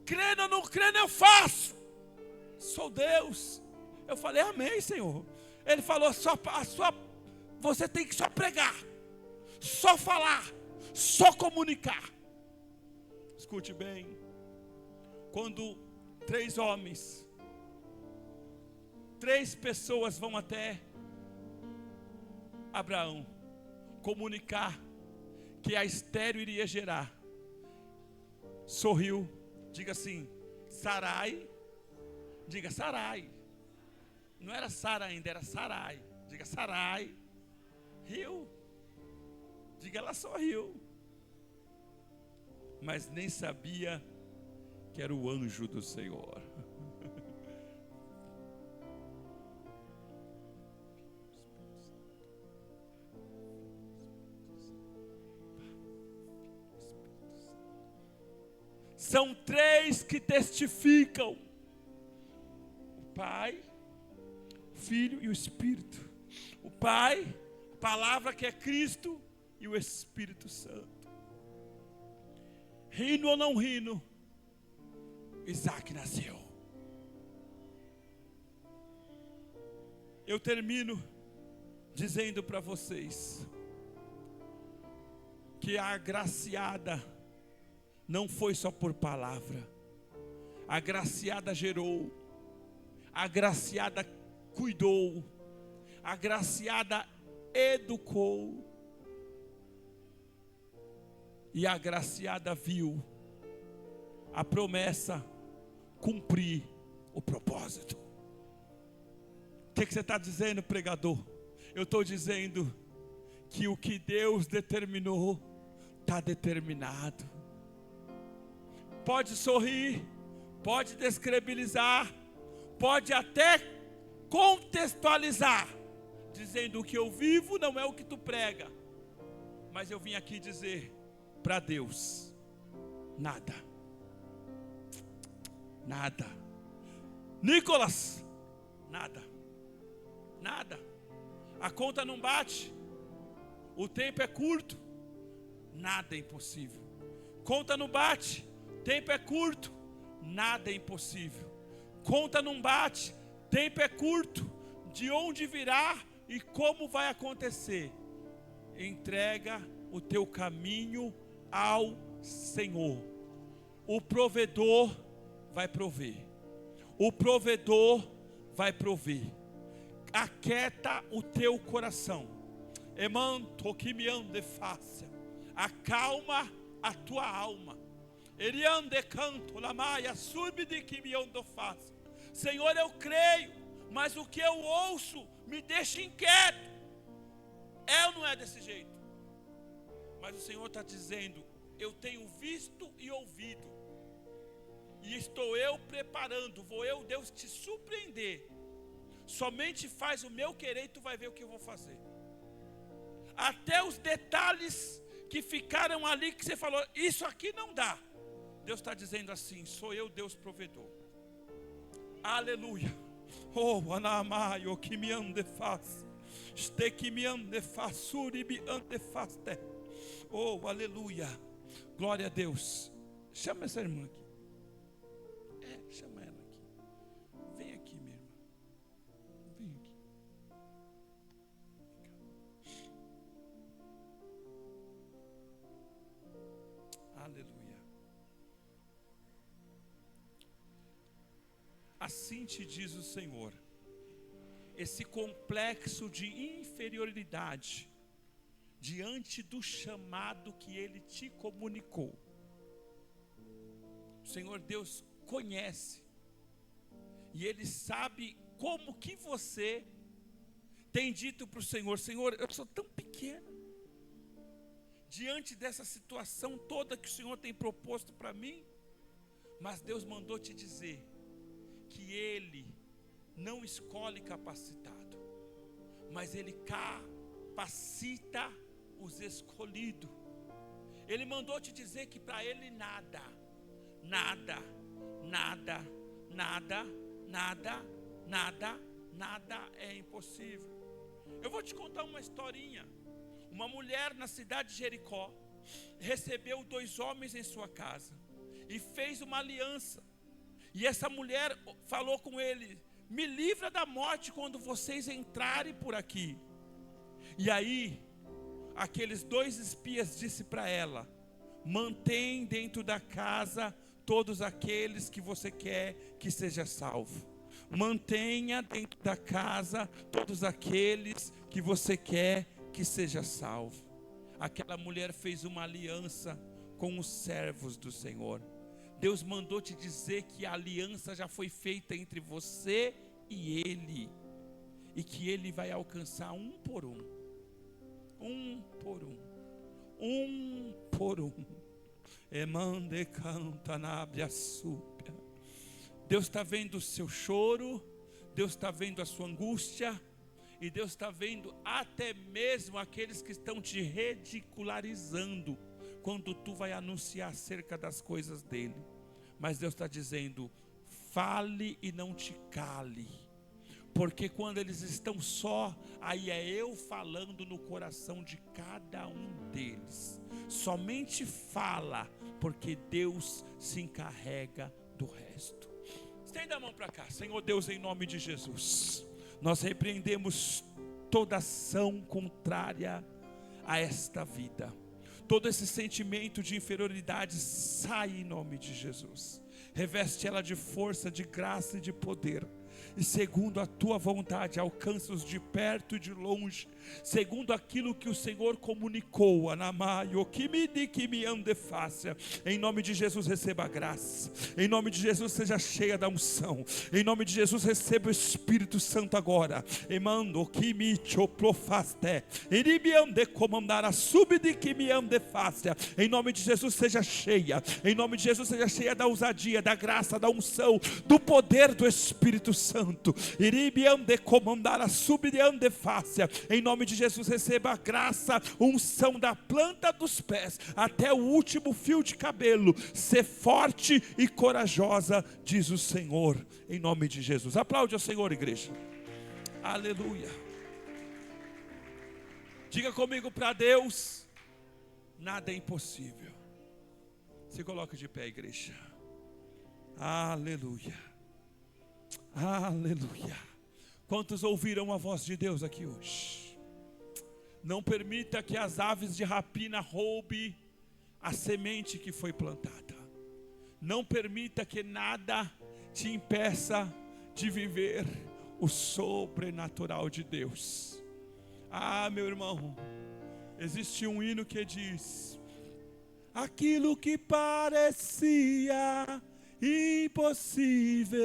Crendo ou não crendo, eu faço. sou Deus. Eu falei, amém, Senhor. Ele falou, você tem que só pregar, só falar, só comunicar. Escute bem, quando 3 pessoas vão até Abraão comunicar que a estéril iria gerar, sorriu, diga assim, Sarai, diga Sarai, não era Sara ainda, era Sarai, diga Sarai, riu, diga ela sorriu, mas nem sabia que era o anjo do Senhor. São 3 que testificam: o Pai, o Filho e o Espírito. O Pai, a palavra que é Cristo, e o Espírito Santo. Rindo ou não rindo, Isaac nasceu. Eu termino dizendo para vocês que a agraciada não foi só por palavra. A agraciada gerou, a agraciada cuidou, a agraciada educou, e a agraciada viu a promessa cumprir o propósito. O que você está dizendo, pregador? Eu estou dizendo que o que Deus determinou está determinado. Pode sorrir, pode descredibilizar, pode até contextualizar, dizendo: o que eu vivo não é o que tu prega. Mas eu vim aqui dizer para Deus: nada, nada. Nicolas, nada, nada. A conta não bate, o tempo é curto, nada é impossível. Conta não bate, tempo é curto, nada é impossível. Conta não bate, tempo é curto, de onde virá e como vai acontecer. Entrega o teu caminho ao Senhor. O provedor vai prover. O provedor vai prover. Aquieta o teu coração. Emanto que me ande fácil. Acalma a tua alma. Eriande canto la maia subide que me ando fácil. Senhor, eu creio, mas o que eu ouço me deixa inquieto. É ou não é desse jeito? Mas o Senhor está dizendo: eu tenho visto e ouvido, e estou eu preparando, vou eu, Deus, te surpreender. Somente faz o meu querer e tu vai ver o que eu vou fazer. Até os detalhes que ficaram ali, que você falou, isso aqui não dá. Deus está dizendo assim: sou eu, Deus provedor. Aleluia. Oh, anamaio que me ande faz. Este que me ande faz, suri me ande faz. Oh, aleluia. Glória a Deus. Chama essa irmã aqui. Chama ela aqui. Vem aqui, minha irmã. Vem aqui. Aleluia. Assim te diz o Senhor: esse complexo de inferioridade diante do chamado que Ele te comunicou, o Senhor Deus conhece, e Ele sabe como que você tem dito para o Senhor: Senhor, eu sou tão pequena, diante dessa situação toda que o Senhor tem proposto para mim. Mas Deus mandou te dizer que Ele não escolhe capacitado, mas Ele capacita os escolhidos. Ele mandou te dizer que para Ele nada, nada, nada, nada, nada, nada, nada é impossível. Eu vou te contar uma historinha. Uma mulher na cidade de Jericó recebeu 2 homens em sua casa e fez uma aliança. E essa mulher falou com ele: me livra da morte quando vocês entrarem por aqui. E aí, aqueles 2 espias disse para ela: mantém dentro da casa todos aqueles que você quer que seja salvo. Mantenha dentro da casa todos aqueles que você quer que seja salvo. Aquela mulher fez uma aliança com os servos do Senhor. Deus mandou te dizer que a aliança já foi feita entre você e Ele, e que Ele vai alcançar um por um. Um por um. Um por um. Emande canta na súpia. Deus está vendo o seu choro, Deus está vendo a sua angústia, e Deus está vendo até mesmo aqueles que estão te ridicularizando quando tu vai anunciar acerca das coisas dele. Mas Deus está dizendo: fale e não te cale, porque quando eles estão só, aí é eu falando no coração de cada um deles. Somente fala, porque Deus se encarrega do resto. Estenda a mão para cá. Senhor Deus, em nome de Jesus, nós repreendemos toda ação contrária a esta vida. Todo esse sentimento de inferioridade sai em nome de Jesus. Reveste ela de força, de graça e de poder. E segundo a tua vontade, alcança-os de perto e de longe, segundo aquilo que o Senhor comunicou. Em nome de Jesus, receba a graça. Em nome de Jesus, seja cheia da unção. Em nome de Jesus, receba o Espírito Santo agora. Em nome de Jesus, seja cheia. Em nome de Jesus, seja cheia da ousadia, da graça, da unção, do poder do Espírito Santo. Em nome de Jesus, receba a graça, unção da planta dos pés até o último fio de cabelo. Ser forte e corajosa, diz o Senhor, em nome de Jesus. Aplaude ao Senhor, igreja. Aleluia. Diga comigo: para Deus nada é impossível. Se coloque de pé, igreja. Aleluia. Aleluia. Quantos ouviram a voz de Deus aqui hoje? Não permita que as aves de rapina roubem a semente que foi plantada. Não permita que nada te impeça de viver o sobrenatural de Deus. Ah, meu irmão, existe um hino que diz: aquilo que parecia impossível,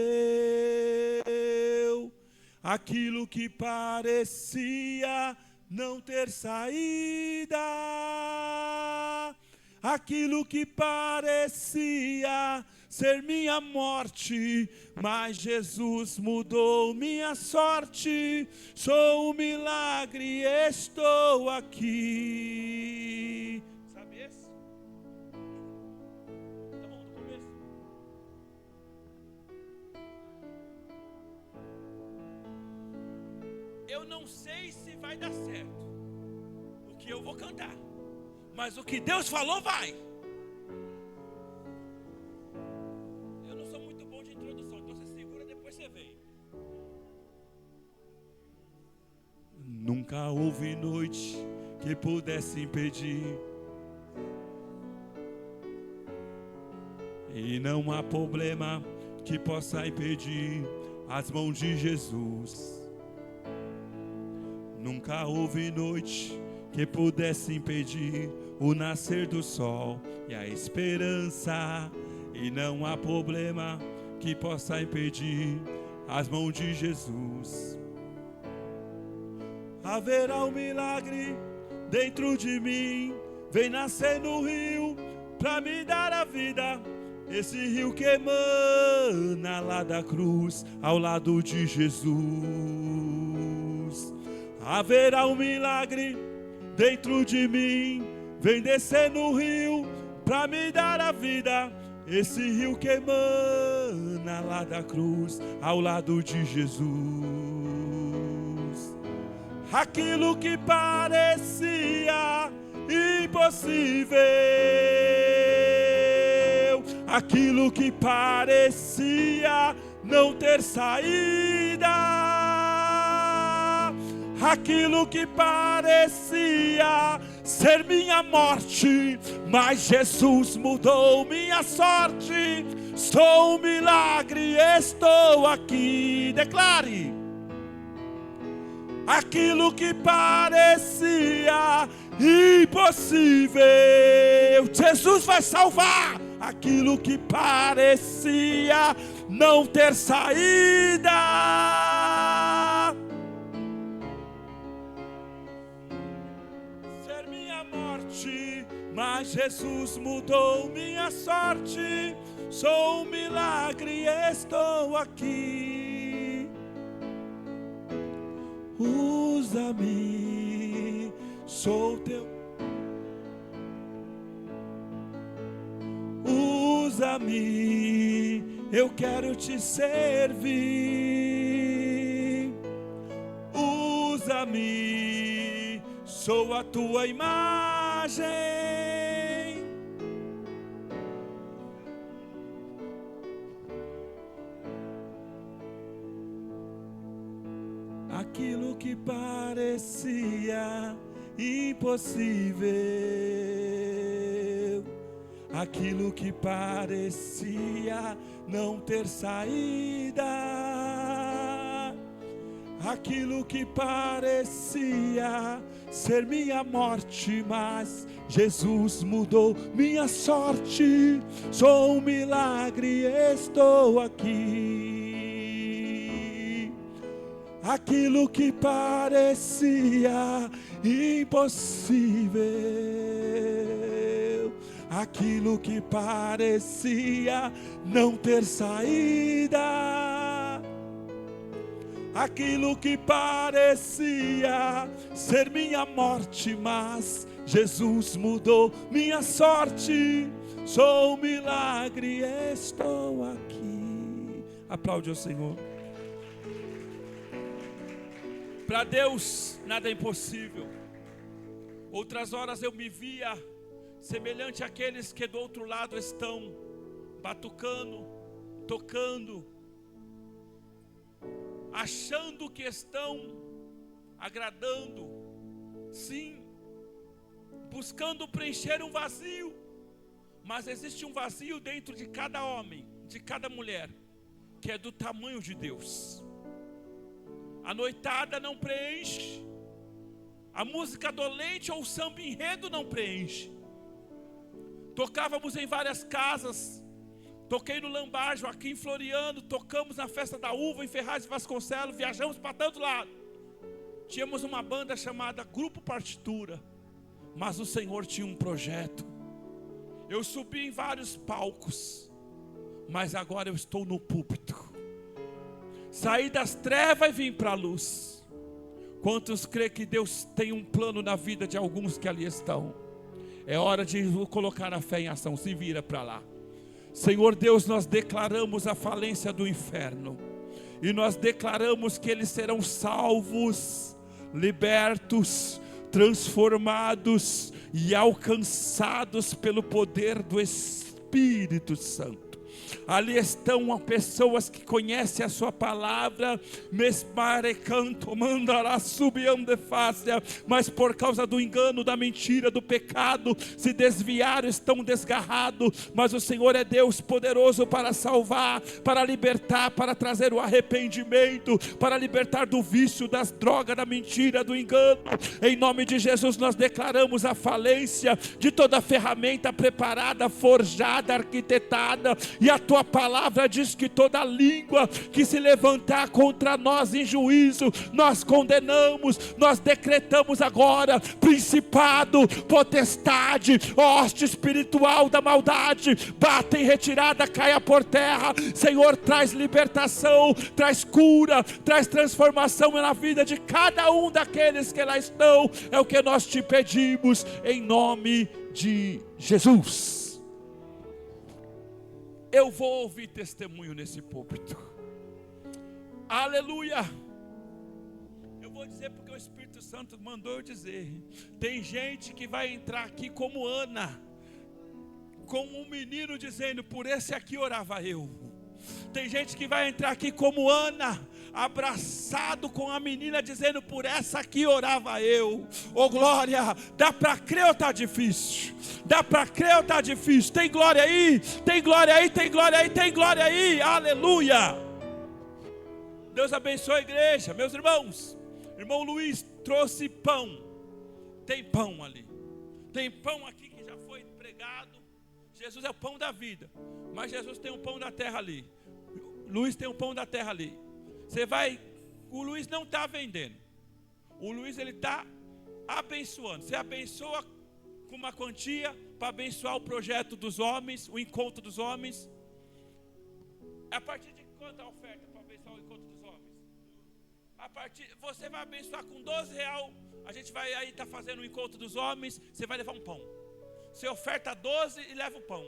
aquilo que parecia não ter saída, aquilo que parecia ser minha morte, mas Jesus mudou minha sorte. Sou um milagre, estou aqui. Sabe esse? Tá bom, do começo. Eu não sei se vai dar certo o que eu vou cantar, mas o que Deus falou vai. Eu não sou muito bom de introdução, então você segura, depois você vem. Nunca houve noite que pudesse impedir, e não há problema que possa impedir as mãos de Jesus. Nunca houve noite que pudesse impedir o nascer do sol e a esperança, e não há problema que possa impedir as mãos de Jesus. Haverá um milagre dentro de mim, vem nascer no rio pra me dar a vida. Esse rio que emana lá da cruz, ao lado de Jesus. Haverá um milagre dentro de mim, vem descer no rio pra me dar a vida. Esse rio que emana lá da cruz, ao lado de Jesus. Aquilo que parecia impossível, aquilo que parecia não ter saída, aquilo que parecia ser minha morte, mas Jesus mudou minha sorte. Sou um milagre, estou aqui. Declare. Aquilo que parecia impossível, Jesus vai salvar. Aquilo que parecia não ter saída, ser minha morte, mas Jesus mudou minha sorte. Sou um milagre, estou aqui. Usa-me, sou teu. Usa-me, eu quero te servir. Usa-me, sou a tua imagem. Aquilo que parecia impossível, aquilo que parecia não ter saída, aquilo que parecia ser minha morte, mas Jesus mudou minha sorte. Sou um milagre, estou aqui. Aquilo que parecia impossível, aquilo que parecia não ter saída, aquilo que parecia ser minha morte, mas Jesus mudou minha sorte. Sou um milagre, estou aqui. Aplaude ao Senhor. Para Deus nada é impossível. Outras horas eu me via semelhante àqueles que do outro lado estão batucando, tocando, achando que estão agradando, sim, buscando preencher um vazio. Mas existe um vazio dentro de cada homem, de cada mulher, que é do tamanho de Deus. A noitada não preenche, a música dolente ou o samba enredo não preenche. Tocávamos em várias casas, toquei no Lambajo, aqui em Floriano, tocamos na Festa da Uva, em Ferraz de Vasconcelos, viajamos para tanto lado. Tínhamos uma banda chamada Grupo Partitura, mas o Senhor tinha um projeto. Eu subi em vários palcos, mas agora eu estou no púlpito. Saí das trevas e vim para a luz. Quantos crê que Deus tem um plano na vida de alguns que ali estão? É hora de colocar a fé em ação. Se vira para lá. Senhor Deus, nós declaramos a falência do inferno. E nós declaramos que eles serão salvos, libertos, transformados e alcançados pelo poder do Espírito Santo. Ali estão pessoas que conhecem a sua palavra, mas por causa do engano, da mentira, do pecado, se desviaram, estão desgarrados. Mas o Senhor é Deus poderoso para salvar, para libertar, para trazer o arrependimento, para libertar do vício, das drogas, da mentira, do engano. Em nome de Jesus nós declaramos a falência de toda ferramenta preparada, forjada, arquitetada. E a tua palavra diz que toda língua que se levantar contra nós em juízo, nós condenamos, nós decretamos agora: principado, potestade, hoste espiritual da maldade, bata em retirada, caia por terra. Senhor, traz libertação, traz cura, traz transformação na vida de cada um daqueles que lá estão. É o que nós te pedimos, em nome de Jesus. Eu vou ouvir testemunho nesse púlpito. Aleluia. Eu vou dizer porque o Espírito Santo mandou eu dizer. Tem gente que vai entrar aqui como Ana, como um menino dizendo: por esse aqui orava eu. Tem gente que vai entrar aqui como Ana, abraçado com a menina, dizendo: por essa aqui orava eu. Oh glória, dá para crer ou está difícil? Dá para crer ou está difícil? Tem glória aí, tem glória aí, tem glória aí, tem glória aí, aleluia. Deus abençoe a igreja, meus irmãos. Irmão Luiz trouxe pão, tem pão ali, tem pão aqui que já foi pregado. Jesus é o pão da vida, mas Jesus tem um pão da terra ali. Luiz tem um pão da terra ali. Você vai, o Luiz não está vendendo, o Luiz ele está abençoando. Você abençoa com uma quantia para abençoar o projeto dos homens, o encontro dos homens. A partir de quanto a oferta para abençoar o encontro dos homens? A partir, você vai abençoar com R$12. A gente vai aí estar fazendo o encontro dos homens. Você vai levar um pão. Você oferta 12 e leva o pão.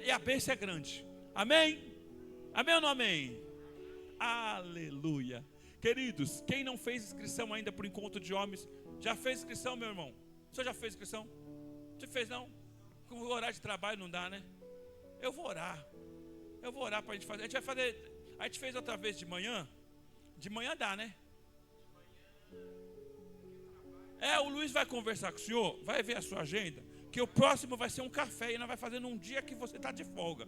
E a bênção é grande. Amém? Amém ou não amém? Aleluia. Queridos, quem não fez inscrição ainda para o encontro de homens, já fez inscrição, meu irmão? Você já fez inscrição? Você fez não? Com o horário de trabalho não dá, né? Eu vou orar para a gente fazer. A gente vai fazer. A gente fez outra vez de manhã. De manhã dá, né? O Luiz vai conversar com o senhor, vai ver a sua agenda, que o próximo vai ser um café e nós vai fazer num dia que você está de folga.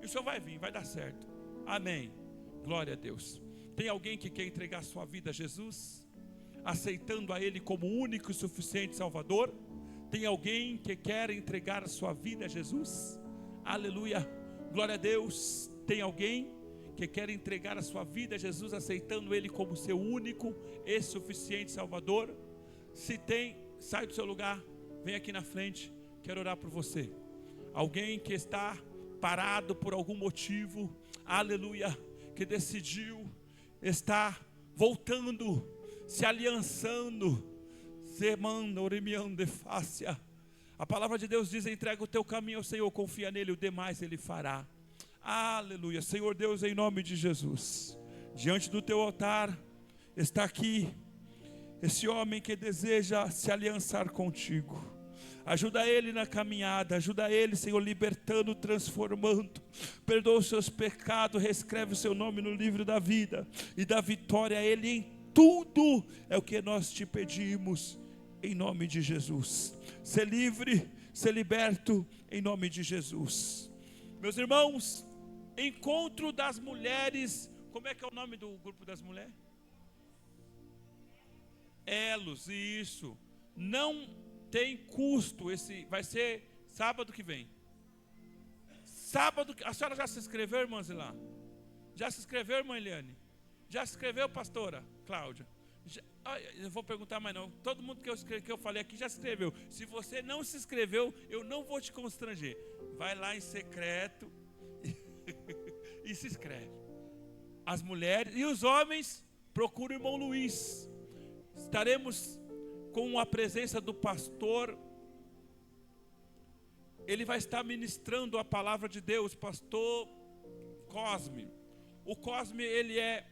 E o senhor vai vir, vai dar certo. Amém. Glória a Deus. Tem alguém que quer entregar sua vida a Jesus, aceitando a Ele como único e suficiente Salvador? Tem alguém que quer entregar a sua vida a Jesus? Aleluia. Glória a Deus. Tem alguém que quer entregar a sua vida a Jesus, aceitando Ele como seu único e suficiente Salvador? Se tem, sai do seu lugar, vem aqui na frente, quero orar por você. Alguém que está parado por algum motivo, aleluia, que decidiu estar voltando, se aliançando, semando, orimiando de fácia. A palavra de Deus diz: entrega o teu caminho ao Senhor, confia nele, o demais Ele fará. Aleluia. Senhor Deus, em nome de Jesus, diante do teu altar está aqui esse homem que deseja se aliançar contigo. Ajuda ele na caminhada, ajuda ele, Senhor, libertando, transformando. Perdoa os seus pecados, reescreve o seu nome no livro da vida e dá vitória a ele em tudo. É o que nós te pedimos, em nome de Jesus. Ser livre, ser liberto, em nome de Jesus. Meus irmãos, encontro das mulheres. Como é que é o nome do grupo das mulheres? Elos, isso. Não tem custo, esse vai ser sábado que vem. Sábado, a senhora já se inscreveu, irmã Zilá? Já se inscreveu, irmã Eliane? Já se inscreveu, pastora Cláudia? Eu vou perguntar mais não. Todo mundo que eu falei aqui já se inscreveu. Se você não se inscreveu, eu não vou te constranger. Vai lá em secreto e se inscreve. As mulheres e os homens, procura o irmão Luiz. Estaremos com a presença do pastor. Ele vai estar ministrando a palavra de Deus, pastor Cosme. O Cosme, ele é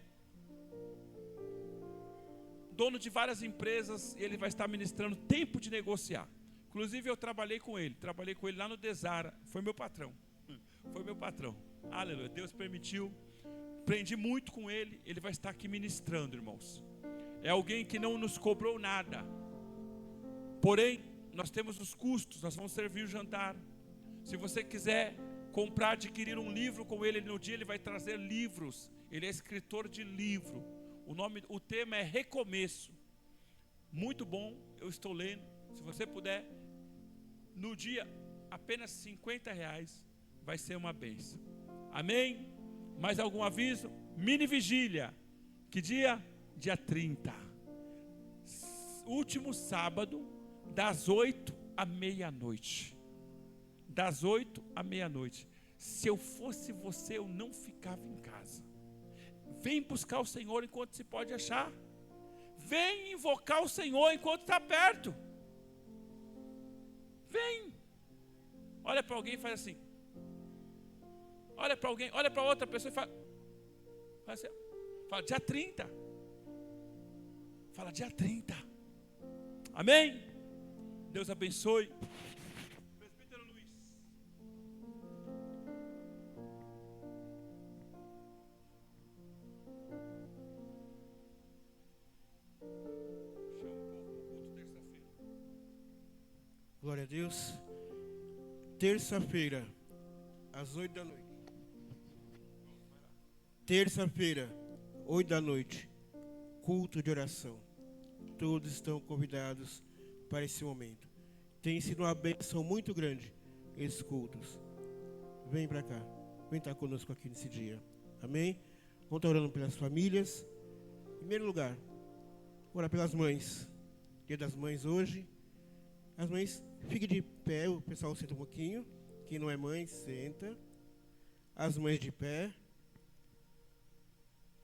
dono de várias empresas, e ele vai estar ministrando tempo de negociar. Inclusive eu trabalhei com ele lá no Desara, foi meu patrão. Aleluia, Deus permitiu, aprendi muito com ele. Ele vai estar aqui ministrando, irmãos. É alguém que não nos cobrou nada, porém nós temos os custos, nós vamos servir o jantar. Se você quiser comprar, adquirir um livro com ele, no dia ele vai trazer livros. Ele é escritor de livro. O tema é Recomeço. Muito bom, eu estou lendo. Se você puder, no dia, apenas R$50 vai ser uma bênção. Amém? Mais algum aviso? Mini vigília. Que dia? Dia 30. Último sábado, das 8 à meia-noite. Das 8 à meia-noite. Se eu fosse você, eu não ficava em casa. Vem buscar o Senhor enquanto se pode achar. Vem invocar o Senhor enquanto está perto. Vem. Olha para alguém e faz assim. Olha para alguém, olha para outra pessoa e fala assim, fala dia 30. Fala dia 30. Amém? Deus abençoe. Presbítero Luiz. Deus, terça-feira, às 8 da noite. Terça-feira, 8 da noite, culto de oração. Todos estão convidados para esse momento. Tem sido uma bênção muito grande esses cultos. Vem para cá, vem estar conosco aqui nesse dia. Amém? Vamos estar orando pelas famílias. Em primeiro lugar, orar pelas mães. Dia das Mães hoje. As mães, fiquem de pé, o pessoal senta um pouquinho. Quem não é mãe, senta. As mães de pé.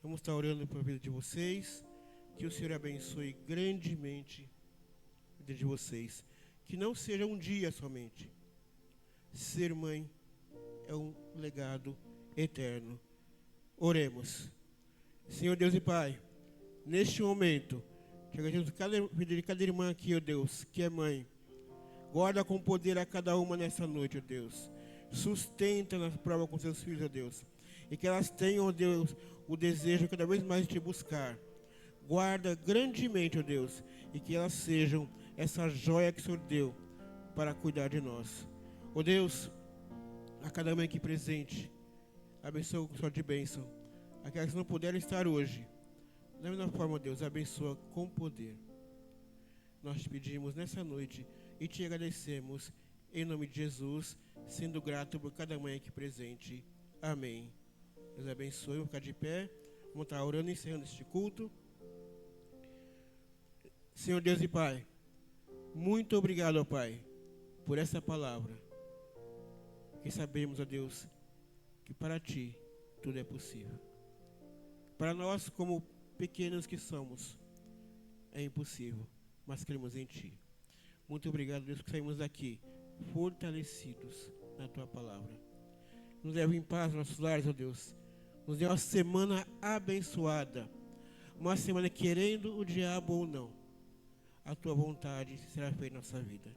Vamos estar orando pela vida de vocês. Que o Senhor abençoe grandemente a vida de vocês. Que não seja um dia somente. Ser mãe é um legado eterno. Oremos. Senhor Deus e Pai, neste momento, te agradecemos cada vida de cada irmã aqui, ó Deus, que é mãe. Guarda com poder a cada uma nessa noite, ó Deus. Sustenta na prova com seus filhos, ó Deus. E que elas tenham, ó Deus, o desejo cada vez mais de te buscar. Guarda grandemente, ó Deus, e que elas sejam essa joia que o Senhor deu para cuidar de nós. Ó Deus, a cada mãe aqui presente, abençoa com sorte de bênção. Aquelas que não puderam estar hoje, da mesma forma, ó Deus, abençoa com poder. Nós te pedimos nessa noite e te agradecemos em nome de Jesus, sendo grato por cada mãe aqui presente. Amém. Deus abençoe, vamos ficar de pé. Vamos estar orando e encerrando este culto. Senhor Deus e Pai, muito obrigado, ó Pai, por essa palavra. Que sabemos, ó Deus, que para Ti tudo é possível. Para nós, como pequenos que somos, é impossível, mas cremos em Ti. Muito obrigado, Deus, que saímos daqui fortalecidos na Tua palavra. Nos leve em paz aos nossos lares, ó Deus. Nos dê uma semana abençoada. Uma semana querendo o diabo ou não. A Tua vontade será feita em nossa vida.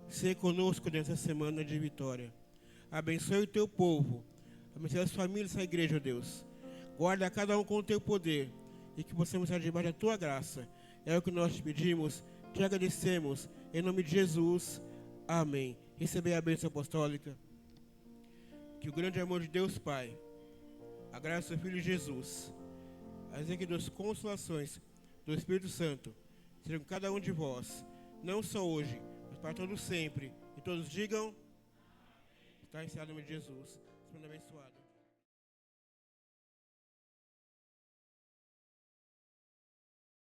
Seja conosco nessa semana de vitória. Abençoe o Teu povo. Abençoe as famílias dessa igreja, ó Deus. Guarda cada um com o Teu poder. E que possamos estar debaixo da Tua graça. É o que nós te pedimos. Te agradecemos. Em nome de Jesus. Amém. Recebei a bênção apostólica. Que o grande amor de Deus Pai, a graça do Filho Jesus, as das consolações do Espírito Santo, sejam com cada um de vós, não só hoje, mas para todos sempre. E todos digam, está ensinado em nome de Jesus. Sejam abençoados.